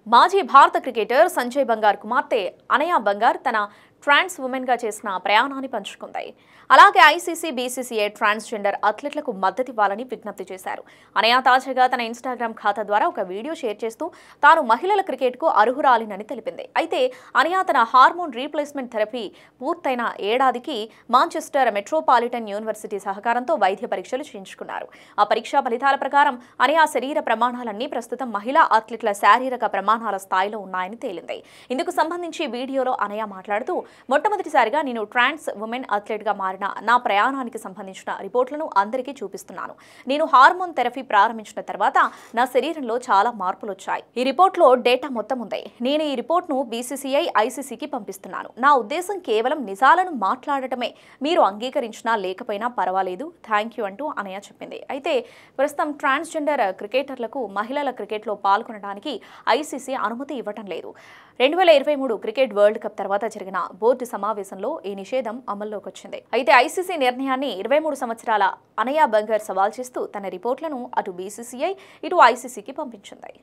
మాజీ భారత క్రికెటర్ సంజయ్ బంగార్ కుమార్తె అనయా బంగార్ తన ట్రాన్స్ ఉమెన్ గా చేసిన ప్రయాణాన్ని పంచుకుంది. అలాగే ఐసీసీ, బీసీసీఐ ట్రాన్స్జెండర్ అథ్లెట్లకు మద్దతు ఇవ్వాలని విజ్ఞప్తి చేశారు. అనయా తాజాగా తన ఇన్‌స్టాగ్రామ్ ఖాతా ద్వారా ఒక వీడియో షేర్ చేస్తూ తాను మహిళల క్రికెట్‌కు అర్హురాలినని తెలిపింది. అయితే అనయా తన హార్మోన్ రీప్లేస్మెంట్ థెరపీ పూర్తయిన ఏడాదికి మాంచెస్టర్ మెట్రోపాలిటన్ యూనివర్సిటీ సహకారంతో వైద్య పరీక్షలు చేయించుకున్నారు. ఆ పరీక్షా ఫలితాల ప్రకారం అనయా శరీర ప్రమాణాలన్నీ ప్రస్తుతం మహిళా అథ్లెట్ల శారీరక ప్రమాణాల స్థాయిలో ఉన్నాయని తేలింది. ఇందుకు సంబంధించి వీడియోలో అనయా మాట్లాడుతూ, మొట్టమొదటిసారిగా నేను ట్రాన్స్ ఉమెన్ అథ్లెట్గా మారిన నా ప్రయాణానికి సంబంధించిన రిపోర్టులను అందరికీ చూపిస్తున్నాను. నేను హార్మోన్ థెరపీ ప్రారంభించిన తర్వాత నా శరీరంలో చాలా మార్పులు వచ్చాయి. ఈ రిపోర్ట్లో డేటా మొత్తం ఉంది. నేను ఈ రిపోర్ట్ను బీసీసీఐ, ఐసీసీకి పంపిస్తున్నాను. నా ఉద్దేశం కేవలం నిజాలను మాట్లాడటమే. మీరు అంగీకరించినా లేకపోయినా పర్వాలేదు, థ్యాంక్ యూ అంటూ అనయా చెప్పింది. అయితే ప్రస్తుతం ట్రాన్స్జెండర్ క్రికెటర్లకు మహిళల క్రికెట్లో పాల్గొనడానికి ఐసీసీ అనుమతి ఇవ్వటం లేదు. 2023 క్రికెట్ వరల్డ్ కప్ తర్వాత జరిగిన బోర్డు సమావేశంలో ఈ నిషేధం అమల్లోకి వచ్చింది. అయితే ఐసీసీ నిర్ణయాన్ని 23 సంవత్సరాల అనయా బంగార్ సవాల్ చేస్తూ తన రిపోర్టులను అటు బీసీసీఐ, ఇటు ఐసీసీకి పంపించింది.